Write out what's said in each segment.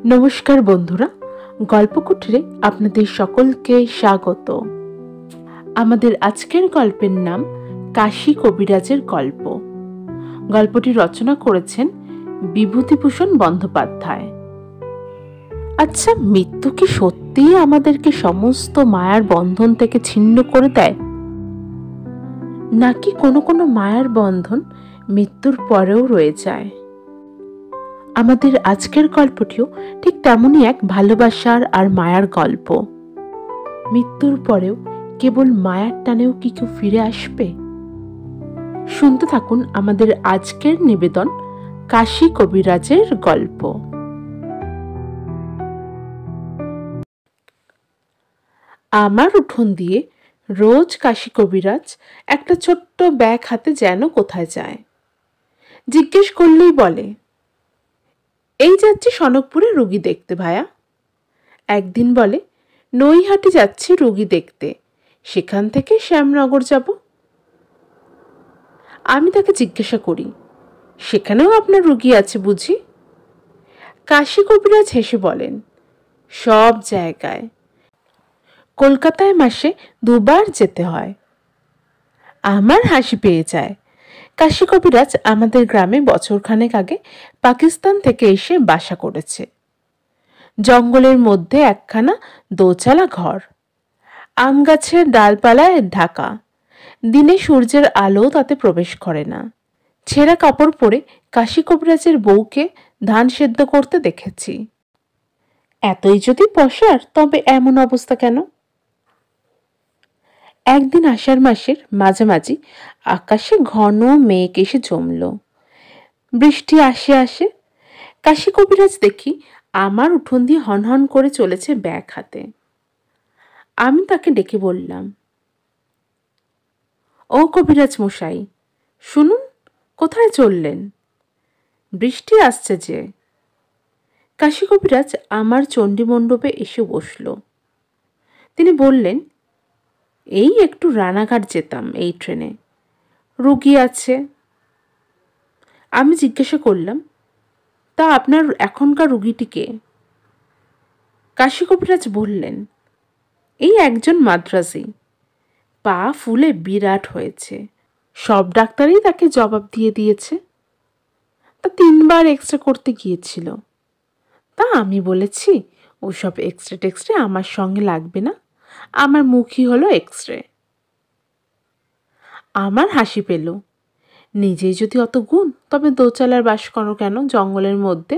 নমস্কার বন্ধুরা, গল্পকুটিরে আপনাদের সকলকে স্বাগত। আমাদের আজকের গল্পের নাম কাশী কবিরাজের গল্প। গল্পটি রচনা করেছেন বিভূতিভূষণ বন্দ্যোপাধ্যায়। আচ্ছা, মৃত্যু কি সত্যিই আমাদেরকে সমস্ত মায়ার বন্ধন থেকে ছিন্ন করে দেয়, নাকি কোনো কোনো মায়ার বন্ধন মৃত্যুর পরেও রয়ে যায়? আমাদের আজকের গল্পটিও ঠিক তেমনই এক ভালোবাসার আর মায়ার গল্প। মৃত্যুর পরেও কেবল মায়ার টানেও কি কেউ ফিরে আসবে? শুনতে থাকুন আমাদের আজকের নিবেদন, কাশী কবিরাজের গল্প। আমার উঠোন দিয়ে রোজ কাশী কবিরাজ একটা ছোট্ট ব্যাগ হাতে যেন কোথায় যায়। জিজ্ঞেস করলেই বলে, এই যাচ্ছি সনকপুরে রুগী দেখতে ভায়া। একদিন বলে, নৈহাটি যাচ্ছি রুগী দেখতে, সেখান থেকে শ্যামনগর যাব। আমি তাকে জিজ্ঞাসা করি, সেখানেও আপনার রুগী আছে বুঝি? কাশী কবিরাজ হেসে বলেন, সব জায়গায়। কলকাতায় মাসে 2 বার যেতে হয়। আমার হাসি পেয়ে যায়। কাশী কবিরাজ আমাদের গ্রামে বছরখানেক আগে পাকিস্তান থেকে এসে বাসা করেছে। জঙ্গলের মধ্যে একখানা দোচালা ঘর, আম গাছের ডালপালায় ঢাকা। দিনে সূর্যের আলো তাতে প্রবেশ করে না। ছেঁড়া কাপড় পরে কাশী কবিরাজের বউকে ধান সেদ্ধ করতে দেখেছি। এতই যদি পসার, তবে এমন অবস্থা কেন? একদিন আষাঢ় মাসের মাঝামাঝি আকাশে ঘন মেঘ এসে জমল। বৃষ্টি আসে আসে। কাশী কবিরাজ দেখি আমার উঠোন দিয়ে হনহন করে চলেছে ব্যাগ হাতে। আমি তাকে ডেকে বললাম, ও কবিরাজ মশাই, শুনুন, কোথায় চললেন? বৃষ্টি আসছে যে। কাশী কবিরাজ আমার চণ্ডী মণ্ডপে এসে বসল। তিনি বললেন, এই একটু রানাঘাট যেতাম এই ট্রেনে, রুগী আছে। আমি জিজ্ঞাসা করলাম, তা আপনার এখনকার রুগীটিকে? কাশী কবিরাজ বললেন, এই একজন মাদ্রাজি, পা ফুলে বিরাট হয়েছে। সব ডাক্তারই তাকে জবাব দিয়ে দিয়েছে। তা 3 বার এক্সরে করতে গিয়েছিল। তা আমি বলেছি, ওসব এক্সরে আমার সঙ্গে লাগবে না, আমার মুখই হলো এক্সরে। আমার হাসি পেল। নিজেই যদি অত গুণ, তবে দোচালার বাস করো কেন জঙ্গলের মধ্যে?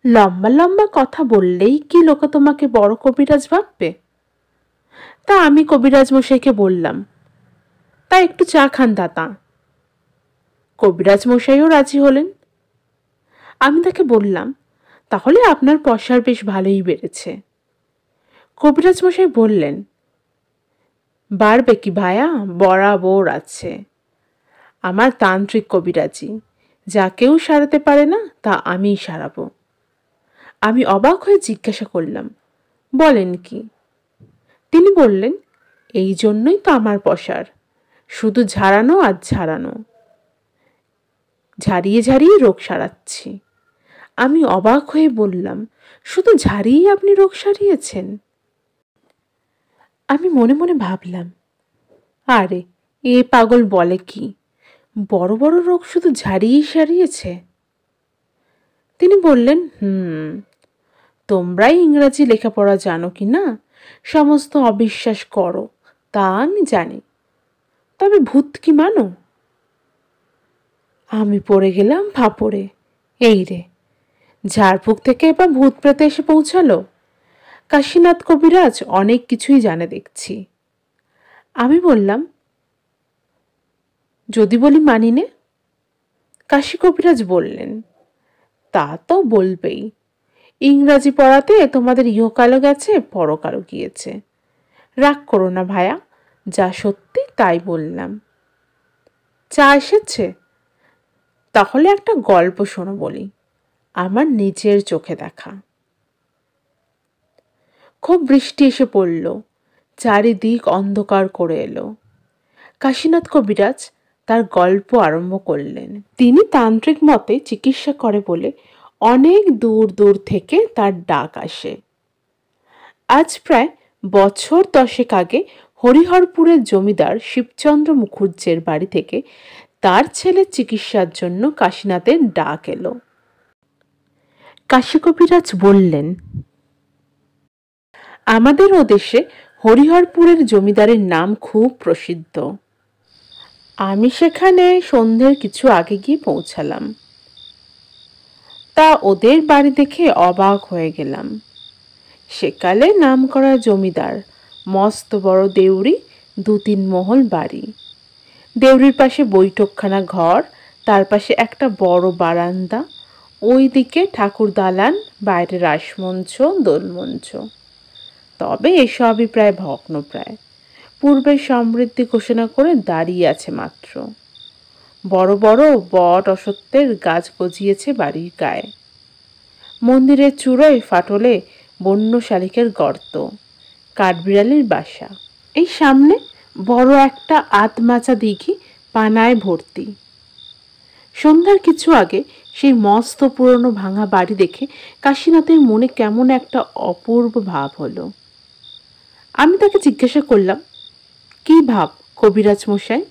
লম্বা লম্বা কথা বললেই কি লোকে তোমাকে বড় কবিরাজ ভাববে? তা আমি কবিরাজ মশাইকে বললাম, তা একটু চা খান দাদা। কবিরাজ মশাইও রাজি হলেন। আমি তাকে বললাম, তাহলে আপনার পয়সার বেশ ভালোই বেড়েছে। কবিরাজ মশাই বললেন, বাড়বে কি ভায়া, বরাবর আছে। আমার তান্ত্রিক কবিরাজি, যা কেউ সারাতে পারে না তা আমিই সারাবো। আমি অবাক হয়ে জিজ্ঞাসা করলাম, বলেন কি? তিনি বললেন, এই জন্যই তো আমার পসার, শুধু ঝাড়ানো আর ঝাড়ানো, ঝাড়িয়ে ঝাড়িয়ে রোগ সারাচ্ছি। আমি অবাক হয়ে বললাম, শুধু ঝাড়িয়েই আপনি রোগ সারিয়েছেন? আমি মনে মনে ভাবলাম, আরে এ পাগল বলে কি, বড় বড় রোগ শুধু ঝাড়িয়েই সারিয়েছে? তিনি বললেন, তোমরাই ইংরাজি লেখাপড়া জানো কি না, সমস্ত অবিশ্বাস করো, তা আমি জানি, তবে ভূত কি মানো? আমি পড়ে গেলাম ফাপড়ে। এই রে, ঝাড়ফুঁক থেকে এবার ভূত প্রেতে এসে পৌঁছালো। কাশীনাথ কবিরাজ অনেক কিছুই জানে দেখছি। আমি বললাম, যদি বলি মানি নে? কাশী কবিরাজ বললেন, তা তো বলবেই, ইংরাজি পড়াতে তোমাদের ইহকালও গেছে, পরকালও গিয়েছে। রাগ করো না ভায়া, যা সত্যি তাই বললাম। চা এসেছে? তাহলে একটা গল্প শোনো বলি, আমার নিজের চোখে দেখা। খুব বৃষ্টি এসে পড়ল, চারিদিক অন্ধকার করে এলো। কাশীনাথ কবিরাজ তার গল্প আরম্ভ করলেন। তিনি তান্ত্রিক মতে চিকিৎসা করে বলে অনেক দূর দূর থেকে তার ডাক আসে। আজ প্রায় বছর 10 আগে হরিহরপুরের জমিদার শিবচন্দ্র মুখুজ্জের বাড়ি থেকে তার ছেলের চিকিৎসার জন্য কাশীনাথের ডাক এলো। কাশী কবিরাজ বললেন, আমাদের ও দেশে হরিহরপুরের জমিদারের নাম খুব প্রসিদ্ধ। আমি সেখানে সন্ধ্যের কিছু আগে গিয়ে পৌঁছালাম। তা ওদের বাড়ি দেখে অবাক হয়ে গেলাম। সেকালে নামকরা জমিদার, মস্ত বড় দেউড়ি, 2-3 মহল বাড়ি। দেউড়ির পাশে বৈঠকখানা ঘর, তার পাশে একটা বড় বারান্দা, ওই দিকে ঠাকুর দালান, বাইরে রাসমঞ্চ, দোলমঞ্চ। তবে এসবই প্রায় ভগ্নপ্রায়, পূর্বের সমৃদ্ধি ঘোষণা করে দাঁড়িয়ে আছে মাত্র। বড় বড় বট অসত্যের গাছ গজিয়েছে বাড়ির গায়ে। মন্দিরের চূড়োয় ফাটলে বন্য শালিকের গর্ত, কাঠবিড়ালির বাসা। এই সামনে বড় একটা আধমাচা দিঘি পানায় ভর্তি। সন্ধ্যার কিছু আগে সেই মস্ত পুরনো ভাঙা বাড়ি দেখে কাশীনাথের মনে কেমন একটা অপূর্ব ভাব হলো। আমি তাকে জিজ্ঞাসা করলাম, কি ভাব কবিরাজ মশাই?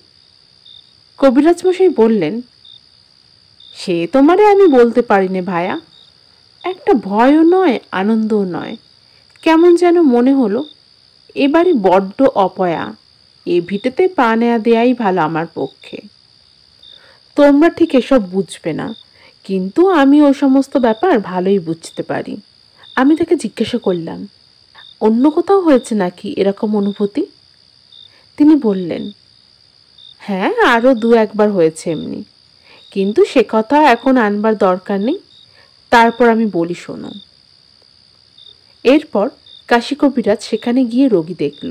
কবিরাজ মশাই বললেন, সে তোমারে আমি বলতে পারি নে ভায়া। একটা ভয়ও নয়, আনন্দও নয়। কেমন যেন মনে হলো এবারে বড্ড অপয়া, এ ভিটেতে পা নেয়া দেয়াই ভালো আমার পক্ষে। তোমরা ঠিক এসব বুঝবে না, কিন্তু আমি ও সমস্ত ব্যাপার ভালোই বুঝতে পারি। আমি তাকে জিজ্ঞাসা করলাম, অন্য কোথাও হয়েছে নাকি এরকম অনুভূতি? তিনি বললেন, হ্যাঁ, আরও 2-1 বার হয়েছে এমনি, কিন্তু সে কথা এখন আনবার দরকার নেই। তারপর আমি বলি শোনো। এরপর কাশী কবিরাজ সেখানে গিয়ে রোগী দেখল।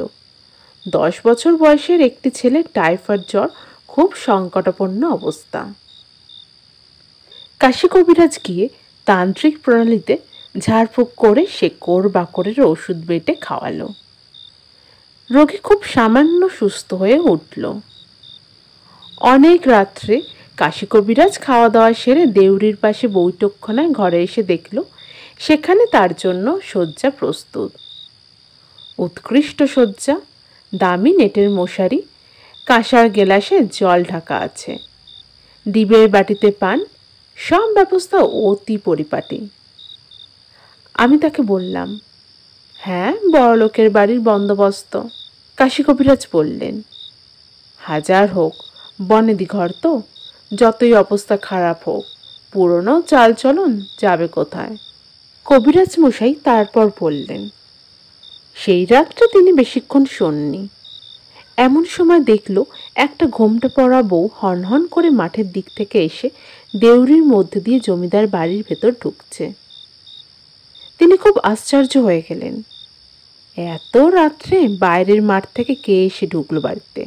10 বছর বয়সের একটি ছেলে, টাইফয়েড জ্বর, খুব সংকটাপন্ন অবস্থা। কাশী কবিরাজ গিয়ে তান্ত্রিক প্রণালীতে ঝাড়ফুঁক করে শেকড় বাকড়ের ওষুধ বেটে খাওয়ালো। রোগী খুব সামান্য সুস্থ হয়ে উঠল। অনেক রাত্রে কাশী কবিরাজ খাওয়া দাওয়া সেরে দেউড়ির পাশে বৈঠকখানায় ঘরে এসে দেখল সেখানে তার জন্য শয্যা প্রস্তুত। উৎকৃষ্ট শয্যা, দামি নেটের মশারি, কাঁসার গেলাসে জল ঢাকা আছে, ডিবের বাটিতে পান, সব ব্যবস্থা অতি পরিপাটি। আমি তাকে বললাম, হ্যাঁ, বড়লোকের বাড়ির বন্দোবস্ত। কাশী কবিরাজ বললেন, হাজার হোক, বনেদি ঘর তো, যতই অবস্থা খারাপ হোক, পুরনো চালচলন যাবে কোথায়? কবিরাজ মশাই তারপর বললেন, সেই রাতটা তিনি বেশিক্ষণ শোননি। এমন সময় দেখল একটা ঘোমটা পরা বউ হনহন করে মাঠের দিক থেকে এসে দেউড়ির মধ্যে দিয়ে জমিদার বাড়ির ভেতর ঢুকছে। তিনি খুব আশ্চর্য হয়ে গেলেন, এত রাত্রে বাইরের মাঠ থেকে কে এসে ঢুকলো বাড়িতে?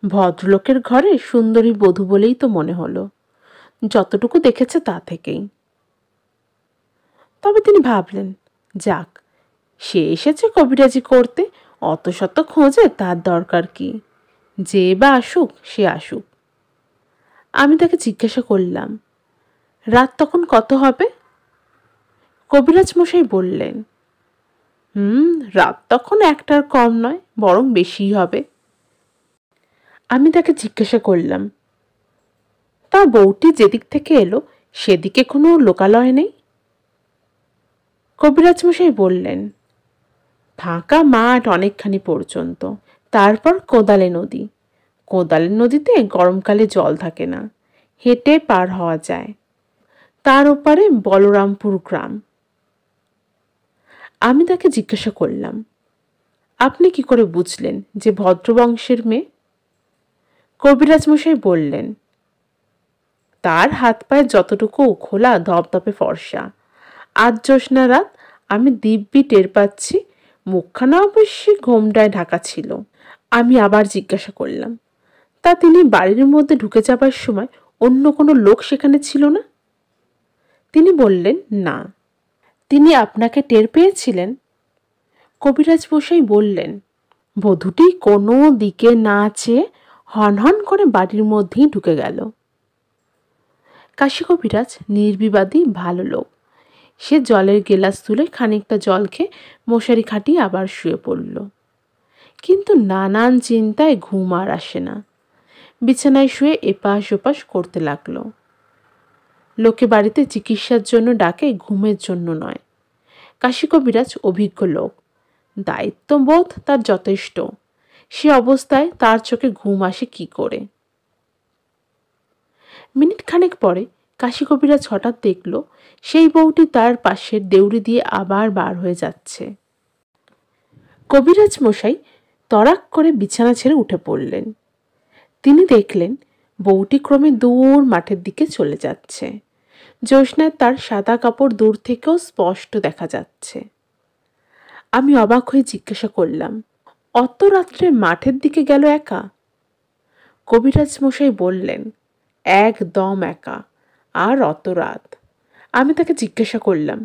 ভদ্রলোকের ঘরে সুন্দরী বধূ বলেই তো মনে হলো, যতটুকু দেখেছে তা থেকেই। তবে তিনি ভাবলেন, যাক, সে এসেছে কবিরাজি করতে, অত শত খোঁজে তার দরকার কি? যে বা আসুক, সে আসুক। আমি তাকে জিজ্ঞাসা করলাম, রাত তখন কত হবে? কবিরাজ মশাই বললেন, রাত তখন 1টার কম নয়, বরং বেশিই হবে। আমি তাকে জিজ্ঞাসা করলাম, তা বউটি যেদিক থেকে এলো সেদিকে কোনো লোকালয় নেই? কবিরাজ মশাই বললেন, ফাঁকা মাঠ অনেকখানি পর্যন্ত, তারপর কোদালে নদী। কোদালের নদীতে গরমকালে জল থাকে না, হেঁটে পার হওয়া যায়। তার ওপারে বলরামপুর গ্রাম। আমি তাকে জিজ্ঞাসা করলাম, আপনি কি করে বুঝলেন যে ভদ্রবংশের মেয়ে? কবিরাজ মশাই বললেন, তার হাত পায়ে যতটুকু খোলা ধপধপে ফর্সা। আজ জ্যোৎস্না রাত, আমি দিব্যি টের পাচ্ছি। মুখখানা অবশ্যই ঘোমটায় ঢাকা ছিল। আমি আবার জিজ্ঞাসা করলাম, তা তিনি বাড়ির মধ্যে ঢুকে যাবার সময় অন্য কোনো লোক সেখানে ছিল না? তিনি বললেন, না। তিনি আপনাকে টের পেয়েছিলেন? কবিরাজ মশাই বললেন, বধূটি কোনো দিকে না চেয়ে হনহন করে বাড়ির মধ্যেই ঢুকে গেল। কাশী কবিরাজ নির্বিবাদী ভালো লোক। সে জলের গেলাস তুলে খানিকটা জল খেয়ে মশারি খাটিয়ে আবার শুয়ে পড়ল। কিন্তু নানান চিন্তায় ঘুম আর আসে না। বিছানায় শুয়ে এপাশ ওপাশ করতে লাগলো। লোকে বাড়িতে চিকিৎসার জন্য ডাকে, ঘুমের জন্য নয়। কাশী কবিরাজ অভিজ্ঞ লোক, দায়িত্ববোধ তার যথেষ্ট। সে অবস্থায় তার চোখে ঘুম আসে কি করে? মিনিট খানেক পরে কাশী কবিরাজ হঠাৎ দেখল সেই বউটি তার পাশের দেউড়ি দিয়ে আবার বার হয়ে যাচ্ছে। কবিরাজ মশাই তড়াক করে বিছানা ছেড়ে উঠে পড়লেন। তিনি দেখলেন বউটি ক্রমে দূর মাঠের দিকে চলে যাচ্ছে। জ্যোৎস্নায় তার সাদা কাপড় দূর থেকেও স্পষ্ট দেখা যাচ্ছে। আমি অবাক হয়ে জিজ্ঞাসা করলাম, অত রাত্রে মাঠের দিকে গেল একা? কবিরাজ মশাই বললেন, একদম একা, আর অত রাত। আমি তাকে জিজ্ঞাসা করলাম,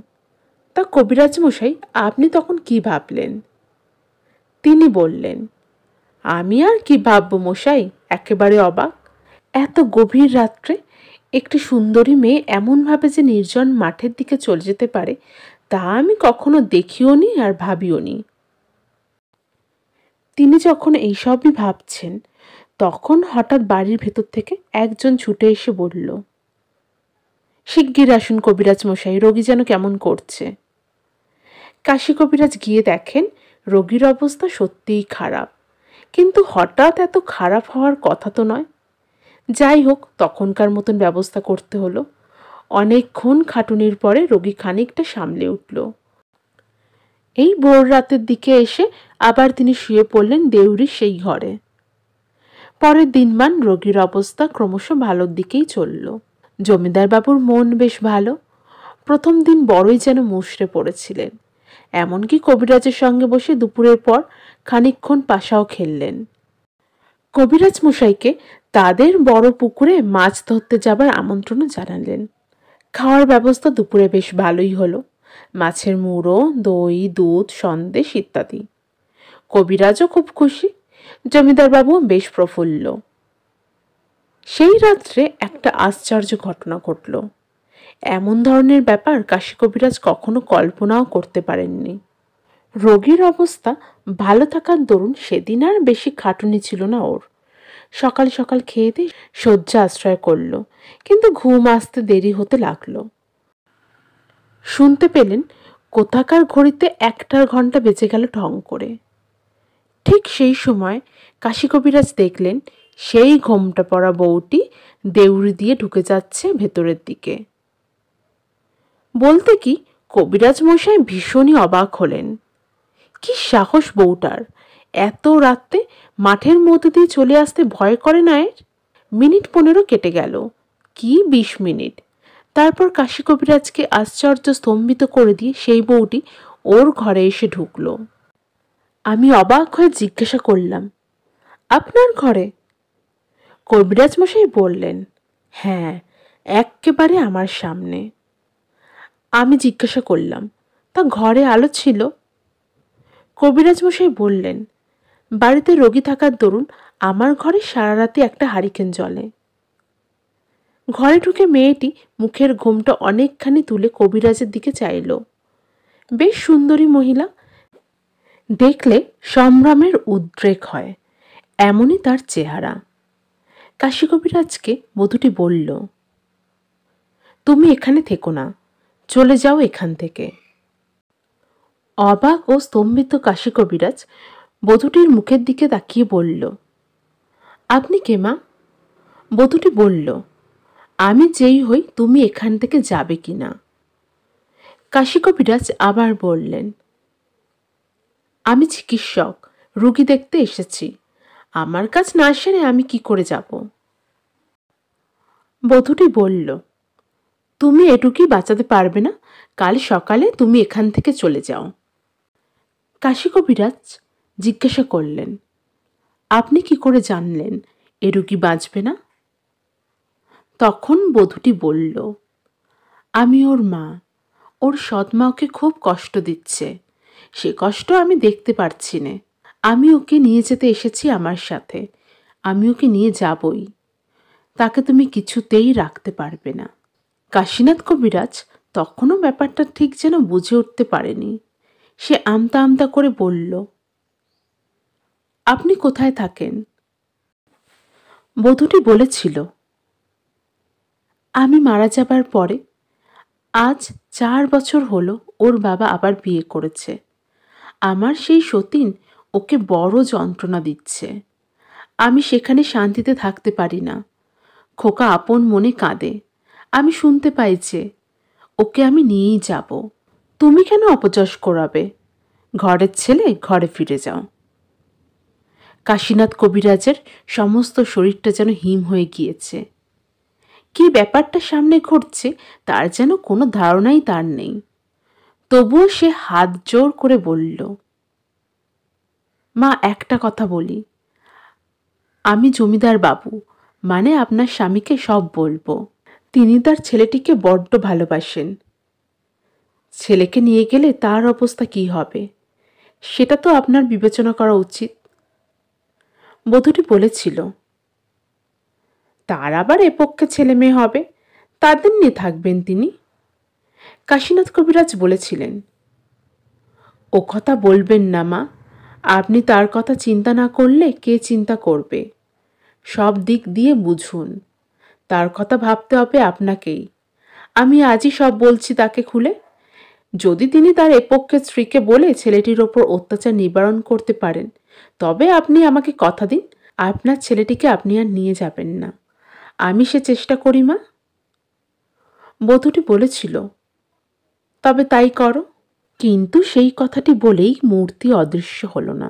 তা কবিরাজ মশাই আপনি তখন কি ভাবলেন? তিনি বললেন, আমি আর কি ভাববো মশাই, একেবারে অবাক। এত গভীর রাত্রে একটি সুন্দরী মেয়ে এমনভাবে যে নির্জন মাঠের দিকে চলে যেতে পারে তা আমি কখনো দেখিও নি আর ভাবিও নি। তিনি যখন এইসবই ভাবছেন তখন হঠাৎ বাড়ির ভেতর থেকে একজন ছুটে এসে বলল, শিগগির আসুন কবিরাজ মশাই, রোগী যেন কেমন করছে। কাশী কবিরাজ গিয়ে দেখেন রোগীর অবস্থা সত্যিই খারাপ, কিন্তু হঠাৎ এত খারাপ হওয়ার কথা তো নয়। যাই হোক, তখনকার মতন ব্যবস্থা করতে হলো। অনেকক্ষণ খাটুনির পরে রোগী খানিকটা সামলে উঠল। এই ভোর রাতের দিকে এসে আবার তিনি শুয়ে পড়লেন দেউড়ির সেই ঘরে। পরের দিনমান রোগীর অবস্থা ক্রমশ ভালোর দিকেই চলল। জমিদার বাবুর মন বেশ ভালো। প্রথম দিন বড়ই যেন মুষড়ে পড়েছিলেন। এমনকি কবিরাজের সঙ্গে বসে দুপুরের পর খানিকক্ষণ পাশাও খেললেন। কবিরাজ মশাইকে তাদের বড় পুকুরে মাছ ধরতে যাবার আমন্ত্রণও জানালেন। খাওয়ার ব্যবস্থা দুপুরে বেশ ভালোই হলো। মাছের মুড়ো, দই, দুধ, সন্দেশ ইত্যাদি। কবিরাজও খুব খুশি, জমিদার বাবুও বেশ প্রফুল্ল। সেই রাত্রে একটা আশ্চর্য ঘটনা ঘটল। এমন ধরনের ব্যাপার কাশী কবিরাজ কখনো কল্পনাও করতে পারেননি। রোগীর অবস্থা ভালো থাকার দরুন সেদিন আর বেশি খাটুনি ছিল না ওর। সকাল সকাল খেয়ে দিয়ে শয্যা আশ্রয় করল, কিন্তু ঘুম আসতে দেরি হতে লাগলো। শুনতে পেলেন কোথাকার ঘড়িতে 1টার ঘন্টা বেজে গেল ঢং করে। ঠিক সেই সময় কাশী কবিরাজ দেখলেন সেই ঘোমটা পরা বউটি দেউড়ি দিয়ে ঢুকে যাচ্ছে ভেতরের দিকে। বলতে কি কবিরাজ মশাই ভীষণই অবাক হলেন। কি সাহস বউটার! এত রাতে মাঠের মধ্যে দিয়ে চলে আসতে ভয় করে না এর? মিনিট 15 কেটে গেল, কি 20 মিনিট। তারপর কাশী কবিরাজকে আশ্চর্য স্তম্ভিত করে দিয়ে সেই বউটি ওর ঘরে এসে ঢুকল। আমি অবাক হয়ে জিজ্ঞাসা করলাম, আপনার ঘরে? কবিরাজ মশাই বললেন, হ্যাঁ, এক্কেবারে আমার সামনে। আমি জিজ্ঞাসা করলাম, তা ঘরে আলো ছিল? কবিরাজ মশাই বললেন, বাড়িতে রোগী থাকার দরুন আমার ঘরে সারা রাতে একটা হারিকেন জ্বলে। ঘরে ঢুকে মেয়েটি মুখের ঘোমটা অনেকখানি তুলে কবিরাজের দিকে চাইল। বেশ সুন্দরী মহিলা, দেখলে সম্ভ্রমের উদ্রেক হয়, এমনই তার চেহারা। কাশী কবিরাজকে বধূটি বলল, তুমি এখানে থেকো না, চলে যাও এখান থেকে। অবাক ও স্তম্ভিত কাশী কবিরাজ বধূটির মুখের দিকে তাকিয়ে বলল, আপনি কে মা? বধূটি বলল, আমি যেই হই তুমি এখান থেকে যাবে কিনা। কাশী কবিরাজ আবার বললেন, আমি চিকিৎসক, রোগী দেখতে এসেছি, আমার কাজ না সেরে আমি কি করে যাব? বধূটি বলল, তুমি এটুকুই বাঁচাতে পারবে না, কাল সকালে তুমি এখান থেকে চলে যাও। কাশী কবিরাজ জিজ্ঞাসা করলেন, আপনি কি করে জানলেন এ রোগী বাঁচবে না? তখন বধূটি বলল, আমি ওর মা, ওর সৎমা ওকে খুব কষ্ট দিচ্ছে, সে কষ্ট আমি দেখতে পারছি না। আমি ওকে নিয়ে যেতে এসেছি আমার সাথে, আমি ওকে নিয়ে যাবই, তাকে তুমি কিছুতেই রাখতে পারবে না। কাশীনাথ কবিরাজ তখনও ব্যাপারটা ঠিক যেন বুঝে উঠতে পারেনি। সে আমতা আমতা করে বলল, আপনি কোথায় থাকেন? বধূটি বলেছিল, আমি মারা যাবার পরে আজ 4 বছর হলো ওর বাবা আবার বিয়ে করেছে। আমার সেই সতীন ওকে বড় যন্ত্রণা দিচ্ছে। আমি সেখানে শান্তিতে থাকতে পারি না। খোকা আপন মনে কাঁদে। আমি শুনতে পাই যে ওকে আমি নিয়েই যাব। তুমি কেন অপযশ করাবে? ঘরের ছেলে ঘরে ফিরে যাও। কাশীনাথ কবিরাজের সমস্ত শরীরটা যেন হিম হয়ে গিয়েছে। কি ব্যাপারটা সামনে ঘটছে তার যেন কোনো ধারণাই তার নেই। তবুও সে হাত জোর করে বলল, মা, একটা কথা বলি। আমি জমিদার বাবু, মানে আপনার স্বামীকে সব বলবো। তিনি তার ছেলেটিকে বড্ড ভালোবাসেন। ছেলেকে নিয়ে গেলে তার অবস্থা কি হবে সেটা তো আপনার বিবেচনা করা উচিত। বধূটি বলেছিল, তার আবার এ পক্ষে ছেলে মেয়ে হবে, তাদের নিয়ে থাকবেন তিনি? কাশীনাথ কবিরাজ বলেছিলেন, ও কথা বলবেন না মা। আপনি তার কথা চিন্তা না করলে কে চিন্তা করবে? সব দিক দিয়ে বুঝুন। তার কথা ভাবতে হবে আপনাকেই। আমি আজই সব বলছি তাকে খুলে। যদি তিনি তার এপক্ষের স্ত্রীকে বলে ছেলেটির ওপর অত্যাচার নিবারণ করতে পারেন, তবে আপনি আমাকে কথা দিন আপনার ছেলেটিকে আপনি আর নিয়ে যাবেন না। আমি সে চেষ্টা করি মা। বধূটি বলেছিল, তবে তাই করো। কিন্তু সেই কথাটি বলেই মূর্তি অদৃশ্য হলো না।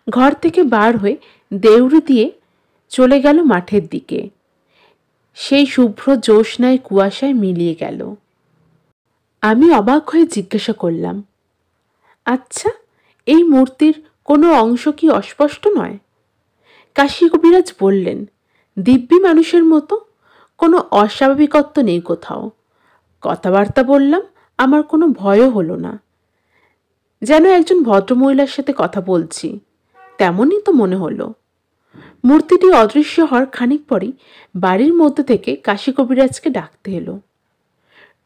ঘর থেকে বার হয়ে দেউড়ি দিয়ে চলে গেল মাঠের দিকে। সেই শুভ্র জ্যোৎস্নায় কুয়াশায় মিলিয়ে গেল। আমি অবাক হয়ে জিজ্ঞাসা করলাম, আচ্ছা, এই মূর্তির কোনো অংশ কি অস্পষ্ট নয়? কাশী কবিরাজ বললেন, দিব্যি মানুষের মতো, কোনো অস্বাভাবিকত্ব নেই কোথাও। কথাবার্তা বললাম, আমার কোনো ভয়ও হলো না। যেন একজন ভদ্রমহিলার সাথে কথা বলছি, তেমনই তো মনে হলো। মূর্তিটি অদৃশ্য হওয়ার খানিক পরই বাড়ির মধ্যে থেকে কাশী কবিরাজকে ডাকতে এলো।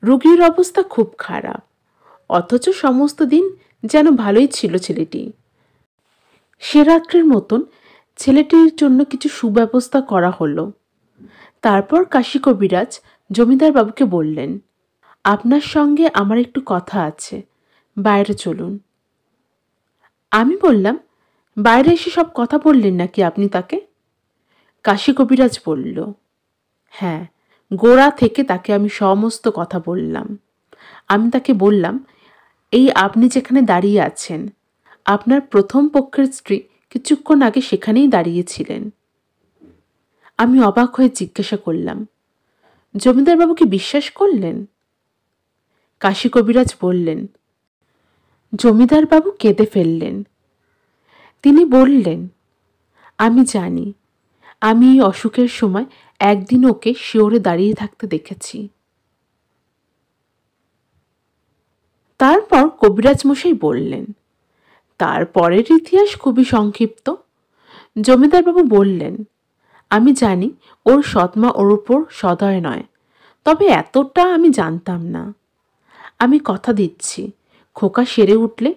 রোগীর অবস্থা খুব খারাপ, অথচ সমস্ত দিন যেন ভালোই ছিল ছেলেটি। সে রাত্রের মতন ছেলেটির জন্য কিছু সুব্যবস্থা করা হলো। তারপর কাশী কবিরাজ জমিদার বাবুকে বললেন, আপনার সঙ্গে আমার একটু কথা আছে, বাইরে চলুন। আমি বললাম, বাইরে এসে সব কথা বললেন নাকি আপনি তাকে? কাশী কবিরাজ বলল, হ্যাঁ, গোড়া থেকে তাকে আমি সমস্ত কথা বললাম। আমি তাকে বললাম, এই আপনি যেখানে দাঁড়িয়ে আছেন, আপনার প্রথম পক্ষের স্ত্রী কিছুক্ষণ আগে সেখানেই দাঁড়িয়েছিলেন। আমি অবাক হয়ে জিজ্ঞাসা করলাম, জমিদার বাবু কি বিশ্বাস করলেন? কাশী কবিরাজ বললেন। জমিদার বাবু কেঁদে ফেললেন। তিনি বললেন, আমি জানি, আমি এই অসুখের সময় একদিন ওকে শিওরে দাঁড়িয়ে থাকতে দেখেছি। তারপর কবিরাজ মশাই বললেন, তারপরের ইতিহাস খুবই সংক্ষিপ্ত। জমিদারবাবু বললেন, আমি জানি ওর সৎমা ওর ওপর সদয় নয়, তবে এতটা আমি জানতাম না। আমি কথা দিচ্ছি, খোকা সেরে উঠলে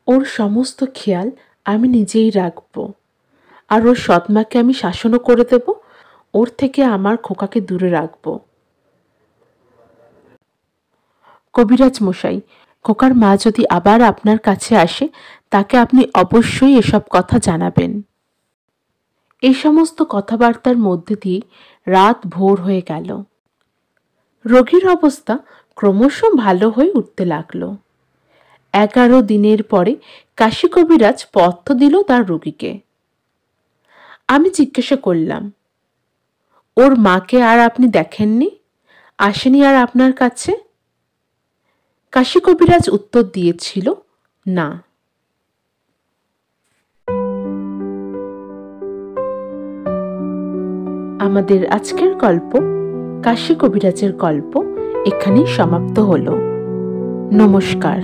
ওর সমস্ত খেয়াল আমি নিজেই রাখব, আর ওর সৎমাকে আমি শাসনও করে দেব, ওর থেকে আমার খোকাকে দূরে রাখব। কবিরাজ মশাই, খোকার মা যদি আবার আপনার কাছে আসে, তাকে আপনি অবশ্যই এসব কথা জানাবেন। এই সমস্ত কথাবার্তার মধ্যে দিয়ে রাত ভোর হয়ে গেল। রোগীর অবস্থা ক্রমশ ভালো হয়ে উঠতে লাগলো। 11 দিনের পরে কাশী কবিরাজ পথ্য দিল তার রোগীকে। আমি জিজ্ঞাসা করলাম, ওর মাকে আর আপনি দেখেননি? আসেনি আর আপনার কাছে? কাশী কবিরাজ উত্তর দিয়েছিল, না। আমাদের আজকের গল্প, কাশী কবিরাজের গল্প, এখানেই সমাপ্ত হলো। নমস্কার।